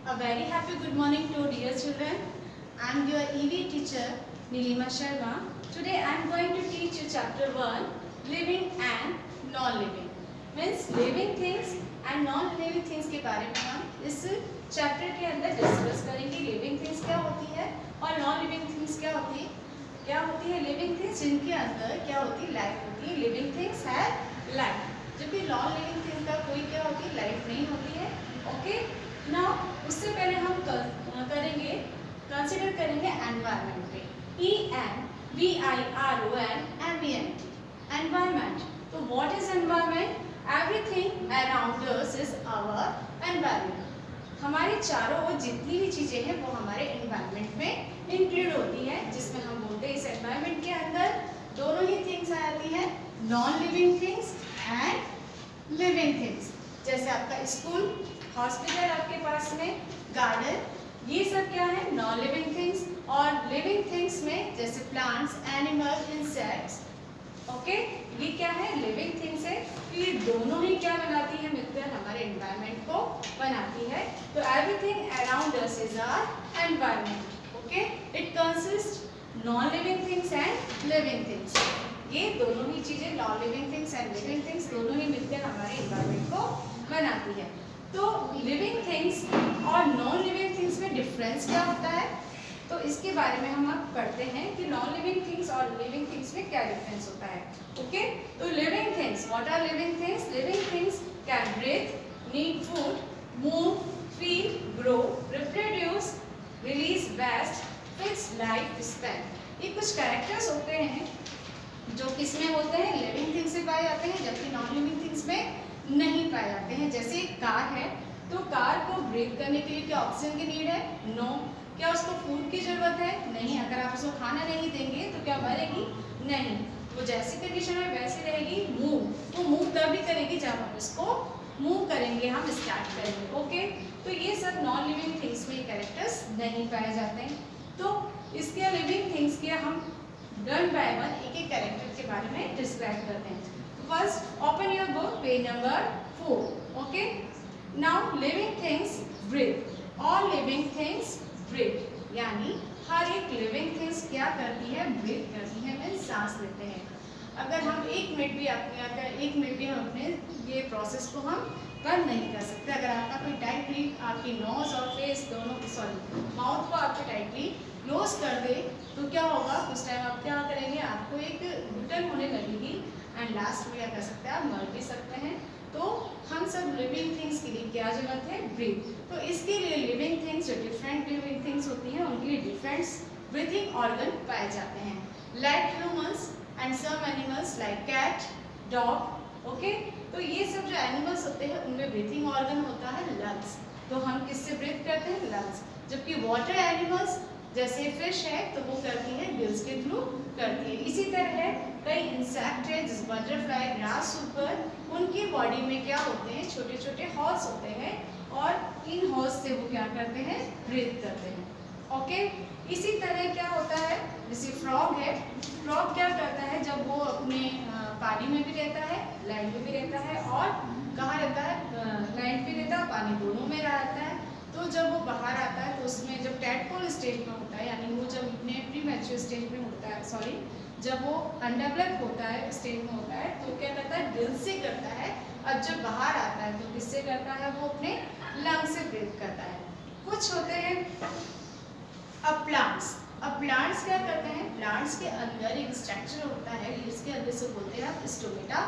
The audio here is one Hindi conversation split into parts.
A very happy good morning to dear children. I am your EV teacher Nilima Sharma. Today I am going to teach you chapter 1 living and non-living. Means living things and non-living things के बारे में हम इस चैप्टर के अंदर डिस्कस करेंगे. लिविंग थिंग्स क्या होती है और नॉन लिविंग थिंग्स क्या होती है. लिविंग थिंग्स जिनके अंदर क्या होती है, लाइफ होती है. लिविंग थिंग्स है लाइफ, जबकि नॉन लिविंग थिंग्स का कोई क्या होती है, लाइफ नहीं होती है. ओके. नाउ उससे पहले हम कंसिडर करेंगे एनवायरनमेंट पे. ENVIRONMENT environment. तो what is environment? Everything around us is our environment. हमारे चारों ओर जितनी भी चीजें हैं वो हमारे एनवायरनमेंट में इंक्लूड होती है, जिसमें हम बोलते हैं इस एनवायरनमेंट के अंदर दोनों ही थिंग्स आ जाती है, non living things and living things. जैसे आपका स्कूल, हॉस्पिटल आपके पास में, गार्डन, ये सब क्या है, नॉन लिविंग थिंग्स. और लिविंग थिंग्स में जैसे प्लांट्स, एनिमल, इंसेक्ट्स. ओके, ये क्या है, लिविंग थिंग्स है. तो ये दोनों ही क्या बनाती है मिलकर हमारे एनवायरनमेंट को बनाती है. तो everything around us is our environment. Okay, it consist non living things and living things. ये दोनों ही चीजें, non living things and living things, दोनों ही मिलकर हमारे एनवायरनमेंट को बनाती है. तो लिविंग थिंग्स और नॉन लिविंग थिंग्स में डिफरेंस क्या होता है, तो इसके बारे में हम अब पढ़ते हैं कि नॉन लिविंग थिंग्स और लिविंग थिंग्स में क्या डिफरेंस होता है. ओके. तो living things, what are living things? Living things can breathe, need food, move, feel, grow, reproduce, release waste, fix life span. ये कुछ कैरेक्टर्स होते हैं जो किसमें होते हैं, लिविंग थिंग्स से पाए जाते हैं, जबकि नॉन लिविंग थिंग्स में नहीं पाए जाते हैं. जैसे एक कार है, तो कार को ब्रीथ करने के लिए क्या ऑक्सीजन की नीड है? नो. क्या उसको फूड की जरूरत है? नहीं. अगर आप उसको खाना नहीं देंगे तो क्या मरेगी? नहीं. वो जैसी कंडीशन में वैसे रहेगी. मूव, वो मूव तभी करेगी जब हम इसको मूव करेंगे, हम स्टार्ट करेंगे. ओके. तो ये सब नॉन लिविंग थिंग्स में कैरेक्टर्स नहीं पाए जाते हैं. तो इसके लिविंग थिंग्स के हम वन बाय वन एक एक कैरेक्टर के बारे में डिस्क्राइब करते हैं. First, open your book, page number 4. Okay. Now living things breathe. All living things breathe, यानी हर एक लिविंग थिंग्स क्या करती है, ब्रीथ करती है, मीन्स सांस लेते हैं. अगर हम एक मिनट भी हम अपने ये प्रोसेस को हम बंद नहीं कर सकते. अगर आपका कोई टाइटली आपकी नोज और फेस दोनों माउथ को आपके टाइटली क्लोज कर दे तो क्या होगा, उस टाइम आप क्या करेंगे, आपको एक घुटन होने लगेगी एंड लास्ट में क्या कर सकते हैं, आप मर भी सकते हैं. तो हम सब लिविंग थिंग्स के लिए क्या जरूरत है, ब्रीथ. तो इसके लिए लिविंग थिंग्स, जो डिफरेंट लिविंग थिंग्स होती हैं, उनके लिए डिफरेंट ब्रीथिंग ऑर्गन पाए जाते हैं, like humans and some animals like cat, dog. Okay. तो ये सब जो एनिमल्स होते हैं उनमें ब्रीथिंग ऑर्गन होता है लंग्स. तो हम किससे ब्रीथ करते हैं, लंग्स. जबकि वाटर एनिमल्स जैसे फिश है तो वो करती है गिल्स के थ्रू करती है. इसी तरह है कई इंसेक्ट है, जैसे बटरफ्लाई, ग्रास सुपर, उनकी बॉडी में क्या होते हैं, छोटे छोटे हॉल्स होते हैं और इन हॉल्स से वो क्या करते हैं, ब्रीथ करते हैं. ओके. इसी तरह क्या होता है, जैसे फ्रॉग है. फ्रॉग क्या करता है, जब वो अपने पानी में भी रहता है, लैंड पे भी रहता है, और कहाँ रहता है, लैंड पे रहता है, पानी दोनों में रहता है. तो जब वो बाहर आता है तो उसमें जब टैडपोल स्टेज में होता है, यानी वो जब अपने प्री मैच्योर स्टेज में होता है, जब वो अनडेवलप होता है स्टेज में होता है, तो क्या करता है, गिल्स से करता है. और जब बाहर आता है तो किससे करता है, वो अपने लंग से ब्रीथ करता है. कुछ होते हैं अब प्लांट्स. अब प्लांट्स क्या करते हैं, प्लांट्स के अंदर एक स्ट्रक्चर होता है, इसके अंदर से बोलते हैं आप स्टोमेटा,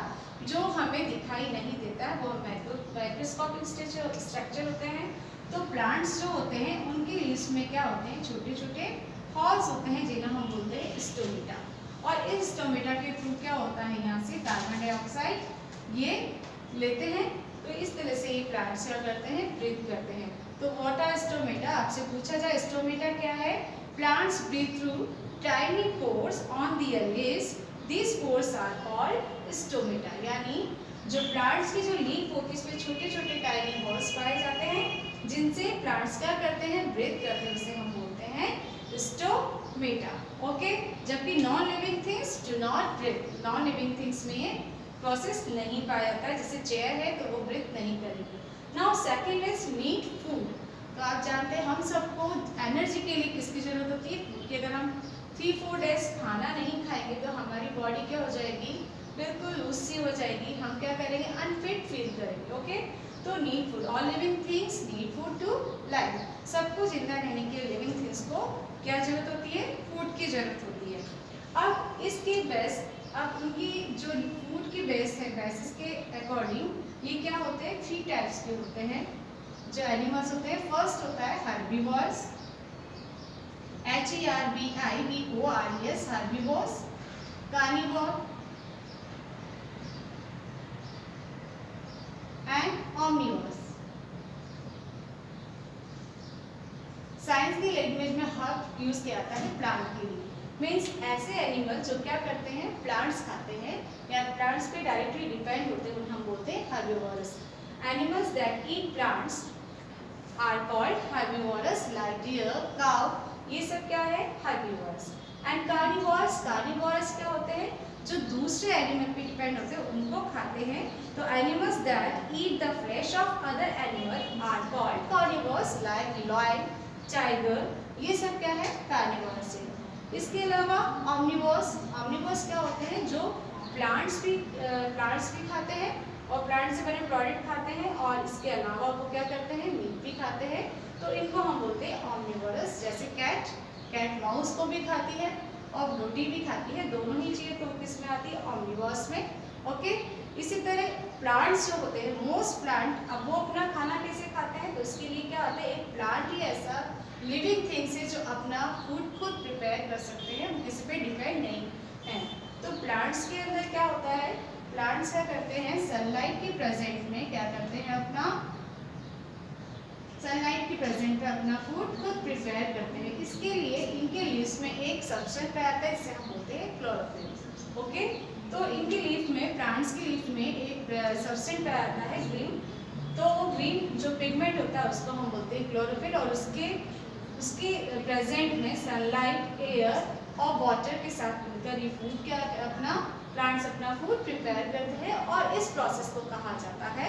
जो हमें दिखाई नहीं देता है, वो माइक्रोस्कोपिक स्ट्रक्चर होते हैं. तो प्लांट्स जो होते हैं उनके लीव्स में क्या होते हैं, छोटे छोटे हॉल्स होते हैं, जिन्हें हम बोलते हैं स्टोमेटा. और इस स्टोमेटा के थ्रू क्या होता है, यहाँ से कार्बन डाइऑक्साइड ये लेते हैं. तो इस तरह से ये प्लांट्स क्या करते हैं, ब्रीथ करते हैं. तो व्हाट आर स्टोमेटा, आपसे पूछा जाए स्टोमेटा क्या है. Plants breathe through tiny pores on their leaves, these pores are called stomata. यानी जो प्लांट्स की जो लीफ होती है इसमें छोटे छोटे टाइनी होल्स पाए जाते हैं, जिनसे प्लांट्स क्या करते हैं, ब्रीथ करते हैं, उसे हम बोलते हैं स्टोमेटा. ओके. जबकि non living things do not breathe. Non living things में ये प्रोसेस नहीं पाया जाता है. जैसे चेयर है तो वो ब्रीथ नहीं करेगी. Now second is need food. तो आप सबको एनर्जी के लिए किसकी जरूरत होती है? फूड की। अगर हम 3-4 डेज खाना नहीं खाएंगे तो हमारी बॉडी क्या हो जाएगी? बिल्कुल लूज सी हो जाएगी, हम क्या करेंगे? अनफिट फील करेंगे। ओके, तो need food, all living things need food to live. सबको जिंदा रहने के लिए लिविंग थिंग्स को क्या जरूरत होती है? फूड की जरूरत होती है। अब इसके बेस, अब उनकी जो फूड की बेस है, बेसिस के अकॉर्डिंग ये क्या होते हैं? 3 टाइप्स के होते हैं जो एनिमल्स होते हैं। फर्स्ट होता है herbivores, HERBIVORES, herbivores, carnivore and omnivores. Science की लैंग्वेज में हर्ब यूज किया जाता है प्लांट के लिए। मीन्स ऐसे एनिमल जो क्या करते हैं? प्लांट्स खाते हैं या प्लांट्स पे डायरेक्टली डिपेंड होते हैं, हम बोलते हैं herbivorous. Animals that eat plants are called herbivorous, like deer, cow, ये सब क्या है? हर्बीवोरस। एंड कार्निवोरस, कार्निवोरस क्या होते हैं? जो दूसरे एनिमल पे डिपेंड होते हैं उनको खाते हैं। तो animals that eat the flesh of other animal are called carnivorous, like lion, tiger, ये सब क्या है? कार्निवोरस है। इसके अलावा ऑमनिवोर्स, ऑमनिवोर्स क्या होते हैं? जो प्लांट्स भी खाते हैं और प्लांट से बने प्रोडक्ट खाते हैं और इसके अलावा वो क्या करते हैं? मीट भी खाते हैं। तो इनको हम बोलते हैं ऑमनिवोरस। जैसे कैट, कैट माउस को भी खाती है और रोटी भी खाती है, दोनों ही चीजें तो किस में आती है? ऑमनिवोरस में। ओके, इसी तरह प्लांट्स जो होते हैं, मोस्ट प्लांट, अब वो अपना खाना कैसे खाते हैं? तो इसके लिए क्या होता है? एक प्लांट ही ऐसा लिविंग थिंग्स है जो अपना फूड खुद प्रिपेयर कर सकते हैं, किसी पे डिपेंड नहीं है। तो प्लांट्स के अंदर क्या होता है? प्लांट्स क्या करते हैं? सनलाइट के प्रेजेंट में क्या करते हैं? सनलाइट के प्रेजेंट में अपना फूड खुद प्रिपेयर करते हैं। इसके लिए इनके लीव्स में एक सब्सटेंस पाया जाता है, इसे हम बोलते हैं क्लोरोफिल। ओके, तो इनके लीफ में, प्लांट्स की लीफ में एक सब्सटेंस पाया जाता है ग्रीन। तो वो ग्रीन जो पिगमेंट होता है उसको हम बोलते हैं क्लोरोफिल, और उसके प्रेजेंट में सनलाइट, एयर और वाटर के साथ मिलकर ये फूड क्या अपना प्लांट्स अपना फूड प्रिपेयर करते हैं और इस प्रोसेस को कहा जाता है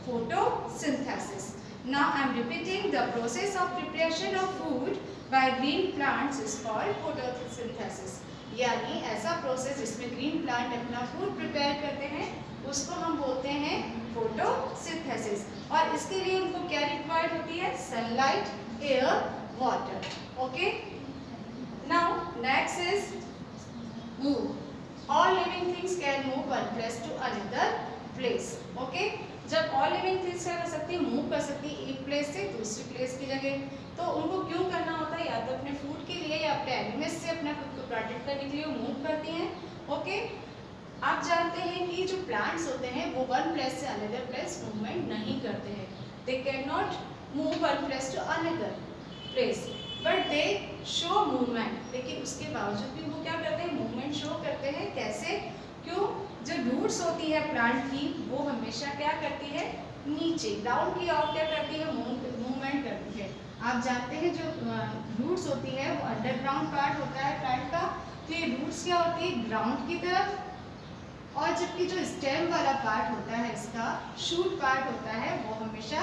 photosynthesis. Now I am repeating, the process of preparation of food by green plants is called photosynthesis. यानी ऐसा प्रोसेस जिसमें ग्रीन प्लांट अपना फूड प्रिपेयर करते हैं उसको हम बोलते हैं फोटोसिंथेसिस। और इसके लिए उनको क्या रिक्वायर्ड होती है? Sunlight, air, water. Okay, now next is move. All living things can move one place to another place. Okay, जब all living things क्या कर सकती है? मूव कर सकती है एक प्लेस से दूसरी प्लेस की जगह। तो उनको क्यों करना होता है? या तो अपने फूड के लिए या अपने एनिमल्स से अपना खुद को प्रोटेक्ट करने के लिए मूव करती हैं। ओके, आप जानते हैं कि जो प्लांट्स होते हैं वो वन प्लेस से अनदर प्लेस मूवमेंट नहीं करते हैं। They can not move one place to another place, but they show movement. लेकिन उसके बावजूद भी वो क्या करते हैं? मूवमेंट शो करते हैं। कैसे? क्यों? जो रूट्स होती है प्लांट की वो हमेशा क्या करती है? नीचे ग्राउंड की ओर क्या करती है? मूवमेंट करती है। आप जानते हैं जो रूट्स होती है वो अंडरग्राउंड पार्ट होता है प्लांट का। तो ये रूट्स क्या होती है? ग्राउंड की तरफ, और जबकि जो स्टेम वाला पार्ट होता है, इसका शूट पार्ट होता है, वो हमेशा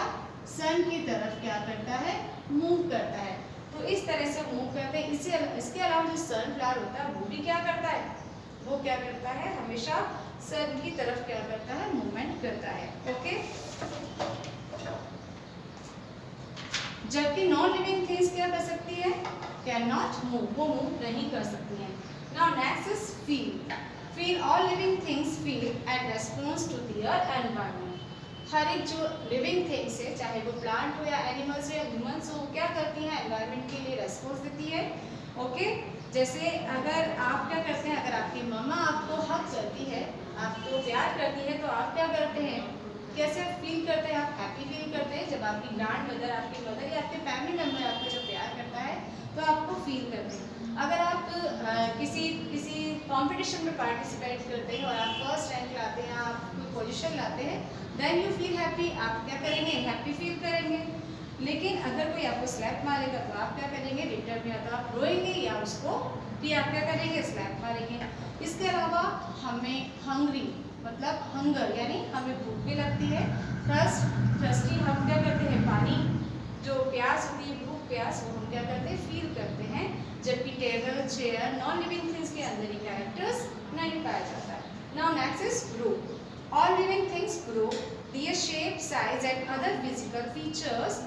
सन की तरफ क्या करता है? मूव करता है। तो इस तरह से मूव करते हैं। इसके अलावा जो सनफ्लावर होता है वो भी क्या करता है? वो क्या करता है? हमेशा सन की तरफ क्या करता है? मूवमेंट करता है। ओके, जबकि नॉन लिविंग थिंग्स क्या कर सकती है? कैन नॉट मूव, वो मूव नहीं कर सकती हैं। Now next is feel. Feel, all living things feel and response to their environment. हर एक जो लिविंग थिंग्स है, चाहे वो प्लांट हो या एनिमल्स हो या ह्यूमंस हो, क्या करती हैं? एनवायरनमेंट के लिए रेस्पॉन्स देती है। ओके, जैसे अगर आप क्या करते हैं? अगर आपकी मम्मा आपको हग करती है, आपको प्यार करती है, तो आप क्या करते हैं? कैसे फील करते हैं? आप हैप्पी फील करते हैं। जब आपकी ग्रैंड मदर, आपकी मदर या आपके फैमिली मेम्बर आपको जब प्यार करता है तो आपको फील करते हैं। अगर आप किसी कंपटीशन में पार्टिसिपेट करते हैं और आप फर्स्ट रैंक लाते हैं, आप कोई पोजीशन लाते हैं, देन यू फील हैप्पी। आप क्या करेंगे? हैप्पी फील करेंगे। लेकिन अगर कोई आपको स्लैप मारेगा तो आप क्या करेंगे? रिटर्न में या तो आप रोएंगे या उसको भी आप क्या करेंगे? स्लैप मारेंगे। इसके अलावा हमें हंग्री मतलब हंगर यानी हमें भूख भी लगती है। थर्स्टी हम क्या करते हैं? पानी, जो प्यास होती है, भूख प्यास वो हम क्या करते हैं, फील करते हैं, जबकि table, chair, non living things के अंदर ये कैरेक्टर्स नहीं पाया जाता है। Now next is grow. All living things grow, their shape, size and other physical features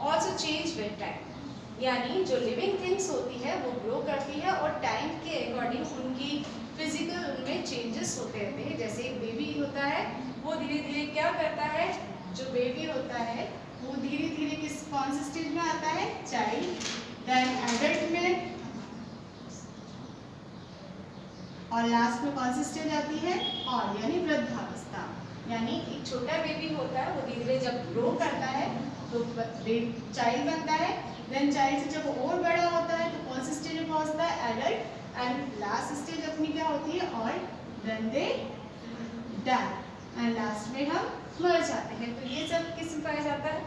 also change with time। यानी जो लिविंग थिंग्स होती है वो ग्रो करती है और टाइम के अकॉर्डिंग उनकी फिजिकल उनमें चेंजेस होते रहते हैं। जैसे एक बेबी होता है वो धीरे धीरे क्या करता है, जो बेबी होता है वो धीरे धीरे किस कौन से स्टेज में आता है, चाइल्ड, देन एडल्ट में, और लास्ट में कौन सी स्टेज आती है, और यानी वृद्धावस्था। यानी एक छोटा बेबी होता है वो धीरे धीरे जब ग्रो करता है तो चाइल्ड बनता है, देन चाइल्ड से जब और बड़ा होता है तो कौन सी स्टेज में पहुंचता है, एडल्ट, एंड लास्ट स्टेज अपनी क्या होती है, और then they die, and last में हम मर जाते हैं। तो ये सब किस में पाया जाता है,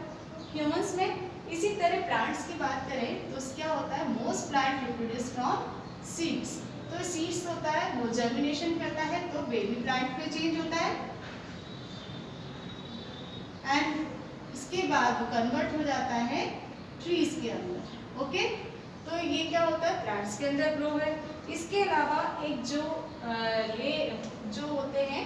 ह्यूमंस में। इसी तरह प्लांट्स की बात करें तो क्या होता है, most plant reproduce from seeds. तो सीड्स होता है वो जर्मिनेशन करता है तो बेबी प्लांट में चेंज होता है, एंड इसके बाद वो कन्वर्ट हो जाता है ट्रीज के अंदर। ओके, तो ये क्या होता है, प्लांट्स के अंदर ग्रो है। इसके अलावा एक जो होते हैं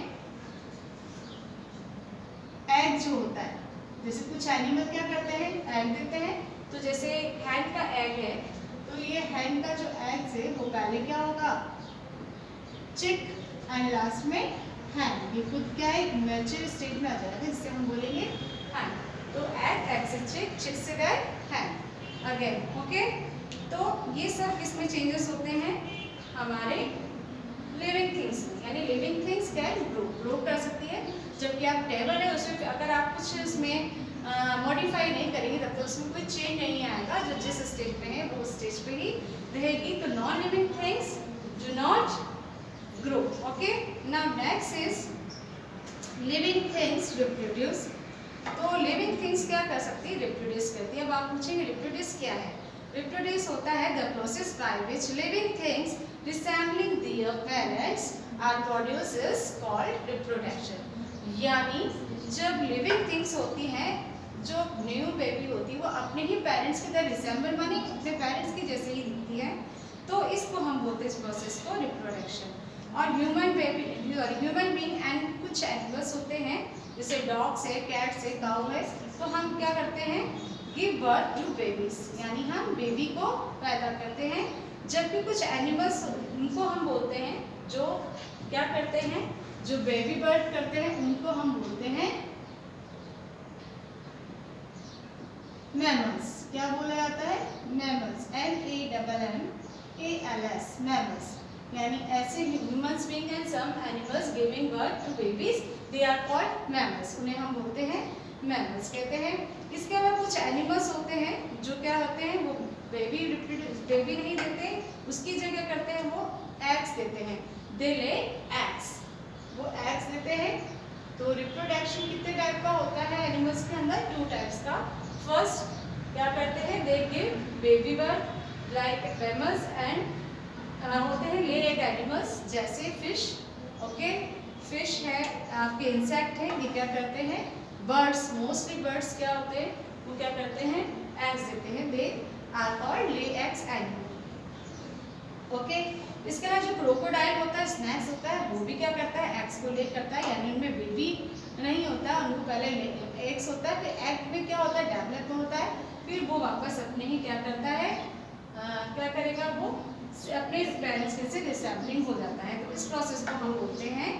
एग जो होता है, जैसे कुछ एनिमल क्या करते हैं, एग देते हैं। तो जैसे हैन का एग है तो ये हैन का जो एग है वो पहले क्या होगा, चिक, एंड लास्ट में हैन। ये खुद क्या है, मैच्योर स्टेज में आ जाएगा जिससे हम बोलेंगे हैन। तो एग से चिक, चिक से देन हैन अगेन। ओके, तो ये सब इसमें चेंजेस होते हैं हमारे लिविंग थिंग्स में। यानी लिविंग थिंग्स कैन ग्रो कर सकती है, जबकि आप टेबल है उसमें अगर आप कुछ इसमें मॉडिफाई नहीं करेंगे तब तक उसमें कोई चेंज नहीं आएगा, जो जिस स्टेज पे है वो स्टेज पे ही रहेगी। तो non living things do not grow. Okay, now next is living things reproduce. तो लिविंग थिंग्स क्या कर सकती है, रिप्रोड्यूस करती है। अब आप पूछेंगे रिप्रोड्यूस क्या है। रिप्रोड्यूस होता है the process by which living things resembling their parents are produced is called reproduction। यानी जब लिविंग थिंग्स होती हैं, जो न्यू बेबी होती है वो अपने ही पेरेंट्स की तरह रिसेंबल माने अपने पेरेंट्स की जैसे ही दिखती है, तो इसको हम बोलते हैं इस प्रोसेस को रिप्रोडक्शन। और ह्यूमन बीइंग एंड कुछ एनिमल्स होते हैं जैसे डॉग्स है, कैट्स है, काऊ है, तो हम क्या करते हैं, गिव बर्थ टू बेबीज, यानी हम बेबी को पैदा करते हैं। जबकि कुछ एनिमल्स उनको हम बोलते हैं जो क्या करते हैं, जो बेबी बर्थ करते हैं उनको हम बोलते हैं मैमल्स। क्या बोला जाता है, मैमल्स, MAMMALS, मैमल्स। यानी ऐसे humans being and some animals giving birth to babies, they are called mammals. उन्हें हम बोलते हैं मैमल्स कहते हैं। इसके अलावा कुछ एनिमल्स होते हैं जो क्या होते हैं, वो बेबी नहीं देते, उसकी जगह करते हैं वो एग्स देते हैं, दे ले एग्स, वो एग्स देते हैं। तो रिप्रोडक्शन कितने टाइप का होता है एनिमल्स के अंदर, 2 टाइप्स का। फर्स्ट क्या करते हैं, they give baby birth like mammals, and होते हैं ले एग एनिमल्स जैसे फिश। ओके, फिश है, आपके इंसेक्ट है, ये क्या करते हैं, बर्ड्स, मोस्टली बर्ड्स क्या होते हैं, वो क्या करते हैं, एग्स देते हैं, they are called lay eggs animal. Okay, इसके अलावा जो क्रोकोडाइल होता है, स्नैक्स होता है, वो भी क्या करता है, एग्स को ले करता है, यानी उनमें बेबी नहीं होता, उनको पहले एग्स होता है, फिर एग में क्या होता है, डेवलप होता है, फिर वो वापस अपने ही क्या करता है, क्या करेगा, वो अपने पेरेंट्स से रिसेंबलिंग हो जाता है। तो इस प्रोसेस को हम बोलते हैं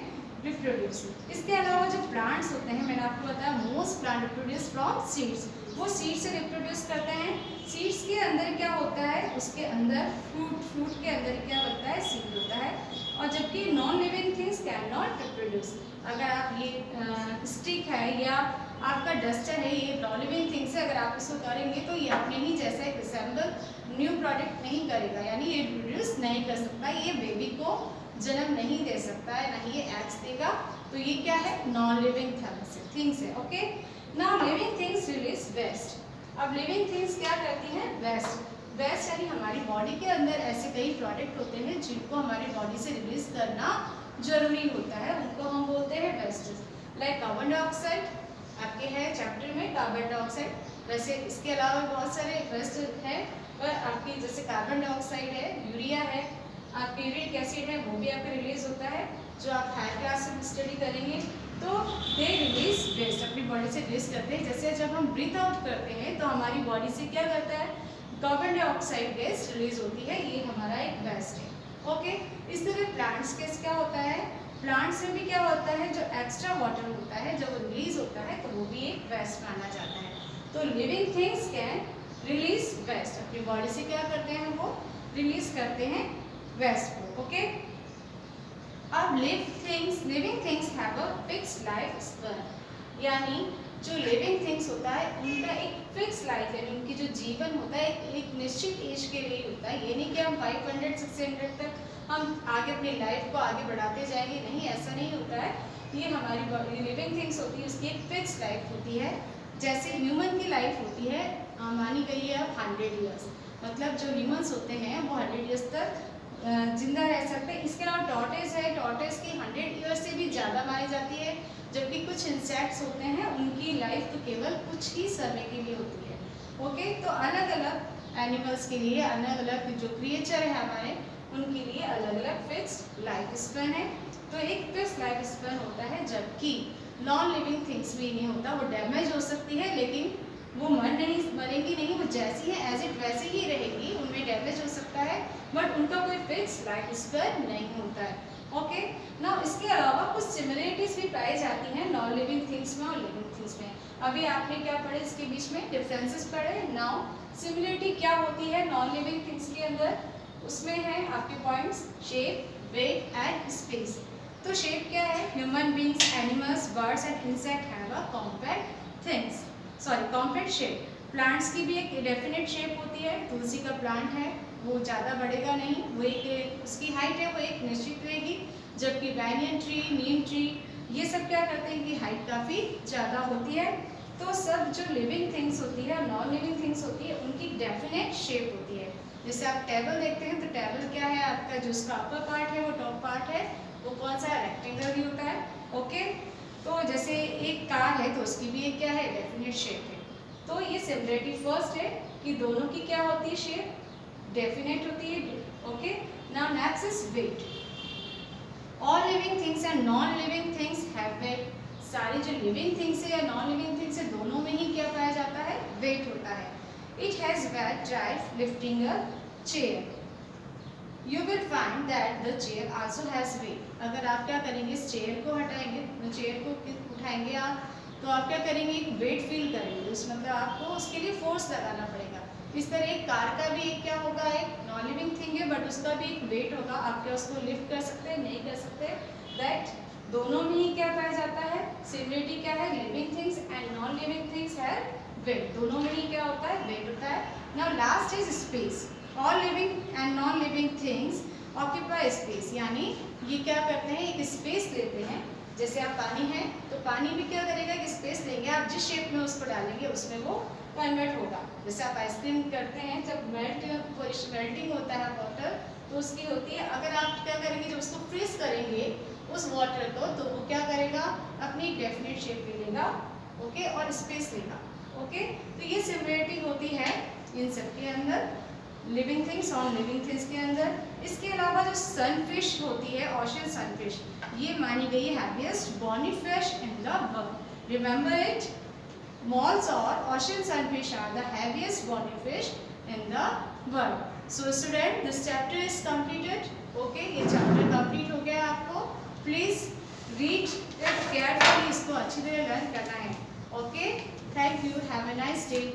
रिप्रोड्यूस। इसके अलावा जो प्लांट्स होते हैं, मैंने आपको बताया most plant reproduce from seeds, वो सीड से रिप्रोड्यूस करते हैं। सीड्स के अंदर क्या होता है, उसके अंदर फ्रूट के अंदर क्या होता है, सीड होता है। और जबकि non living things can not reproduce. अगर आप ये स्टिक है या आपका डस्टर है, ये नॉन लिविंग थिंग्स है, अगर आप इसको करेंगे तो ये अपने ही जैसा एक रिसेंबल न्यू प्रोडक्ट नहीं करेगा, यानी ये रिप्रोड्यूस नहीं कर सकता, ये बेबी को जन्म नहीं दे सकता है, ना ही ये एग्स देगा। तो ये क्या है, नॉन लिविंग थिंग्स है। Okay, now living things release waste. अब लिविंग थिंग्स क्या करती हैं, वेस्ट यानी हमारी बॉडी के अंदर ऐसे कई प्रोडक्ट होते हैं जिनको हमारी बॉडी से रिलीज करना जरूरी होता है, उनको हम बोलते हैं वेस्ट। लाइक कार्बन डाइऑक्साइड, आपके है चैप्टर में कार्बन डाइऑक्साइड, वैसे इसके अलावा बहुत सारे वेस्ट है, पर आपकी जैसे कार्बन डाइऑक्साइड है, यूरिया है, आपके यूरिक एसिड है, वो भी आपका रिलीज होता है। जो आप हायर क्लास में स्टडी करेंगे तो दे रिलीज वेस्ट, अपनी बॉडी से रिलीज करते हैं। जैसे जब हम ब्रीथ आउट करते हैं तो हमारी बॉडी से क्या करता है, कार्बन डाइऑक्साइड गैस रिलीज होती है, ये हमारा एक वेस्ट है। ओके, इस तरह प्लांट्स के क्या होता है, प्लांट्स में भी क्या होता है, जो एक्स्ट्रा वाटर होता है जब रिलीज होता है तो वो भी एक वेस्ट माना जाता है। तो living things can release waste, अपनी बॉडी से क्या करते हैं, वो रिलीज करते हैं वेस्ट को। ओके, अब living things have a fixed life span, यानी जो लिविंग थिंग्स होता है उनका एक फिक्स लाइफ, यानी उनकी जो जीवन होता है एक निश्चित एज के लिए होता है। ये नहीं कि हम 500-600 तक हम आगे अपनी लाइफ को आगे बढ़ाते जाएंगे, नहीं, ऐसा नहीं होता है। ये हमारी लिविंग थिंग्स होती है, उसकी एक फिक्स लाइफ होती है। जैसे ह्यूमन की लाइफ होती है, मानी गई है 100 ईयर्स, मतलब जो ह्यूमंस होते हैं वो 100 ईयर्स तक जिंदा रह सकते हैं। इसके अलावा टॉर्टोइस है, टॉर्टोइस की 100 ईयर्स से भी ज़्यादा मानी जाती है। जबकि कुछ इंसेक्ट्स होते हैं उनकी लाइफ तो केवल कुछ ही समय के लिए होती है। ओके, तो अलग अलग एनिमल्स के लिए, अलग अलग जो क्रिएचर है हमारे, उनके लिए अलग अलग फिक्स लाइफ स्पैन है। तो एक फिक्स लाइफ स्पैन होता है, जबकि नॉन लिविंग थिंग्स भी नहीं होता, वो डैमेज हो सकती है लेकिन वो मरेंगी नहीं, वो जैसी है एज इट वैसे ही रहेगी, उनमें डैमेज हो सकता है बट उनका कोई फिक्स लाइफ स्पैन नहीं होता है। ओके, ना इसके अलावा कुछ सिमिलरिटीज भी पाई जाती हैं नॉन लिविंग थिंग्स में और लिविंग थिंग्स में। अभी आपने क्या पढ़े, इसके बीच में डिफरेंसेस पढ़े। नाउ सिमिलरिटी क्या होती है नॉन लिविंग थिंग्स के अंदर, उसमें है आपके points shape, weight and space. तो शेप क्या है, human beings, animals, birds and insect have a compact things, sorry compact shape. Plants की भी एक डेफिनेट शेप होती है, तुलसी का प्लांट है वो ज़्यादा बढ़ेगा नहीं, वो एक उसकी हाइट है वो एक निश्चित रहेगी। जबकि बैनियन ट्री, नीम ट्री, ये सब क्या करते हैं कि हाइट काफ़ी ज़्यादा होती है। तो सब जो लिविंग थिंग्स होती है, नॉन लिविंग थिंग्स होती है, उनकी डेफिनेट शेप होती है। जैसे आप टेबल देखते हैं तो टेबल क्या है, आपका जो उसका अपर पार्ट है वो टॉप पार्ट है, वो कौन सा रेक्टेंगल ही होता है। ओके, तो जैसे एक कार है तो उसकी भी एक क्या है, डेफिनेट शेप है। तो ये सिमिलरिटी फर्स्ट है कि दोनों की क्या होती है, शेप डेफिनेट होती है। Okay, now next is weight. All living things and non living things have weight. सारी जो लिविंग थिंग्स है या नॉन लिविंग थिंग्स है, दोनों में ही क्या पाया जाता है, वेट होता है। It has weight drive lifting a chair, you will find that the chair also has weight. अगर आप क्या करेंगे, इस चेयर को हटाएंगे, चेयर को उठाएंगे आप, तो आप क्या करेंगे, एक वेट फील करेंगे, उस मतलब आपको उसके लिए फोर्स लगाना पड़ेगा। इस तरह एक कार का भी एक क्या होगा, एक नॉन लिविंग थिंग है बट उसका भी एक वेट होगा। आप क्या उसको लिफ्ट कर सकते हैं, नहीं कर सकते। दैट दोनों में ही क्या पाया जाता है, सिमिलरिटी क्या है, living things and non living things है वेट, दोनों में ही क्या होता है, वेट होता है। Now last is space. All living and non living things occupy space, यानी ये क्या करते हैं, एक स्पेस लेते हैं। जैसे आप पानी है तो पानी भी क्या करेगा, एक स्पेस लेंगे, आप जिस शेप में उसको डालेंगे उसमें वो कन्वर्ट होगा। जैसे आप आइसक्रीम करते हैं, जब मेल्टिंग होता है वाटर, तो उसकी होती है, अगर आप क्या करेंगे, जब उसको फ्रीज करेंगे उस वाटर को, तो वो क्या करेगा, अपनी डेफिनेट शेप ले लेगा। ओके, और स्पेस लेगा। ओके, तो ये सिमिलरिटी होती है इन सब के अंदर, लिविंग थिंग्स और लिविंग थिंग्स के अंदर। इसके अलावा जो सनफिश होती है, ओशन सनफिश, ये मानी गई है heaviest bony fish in the world. Remember it, Moles or ocean sunfish are the heaviest body fish in the world. So student, this chapter is completed. Okay, ये chapter complete हो गया आपको. Please read it carefully, इसको अच्छी तरह learn करना है. Okay, thank you. Have a nice day.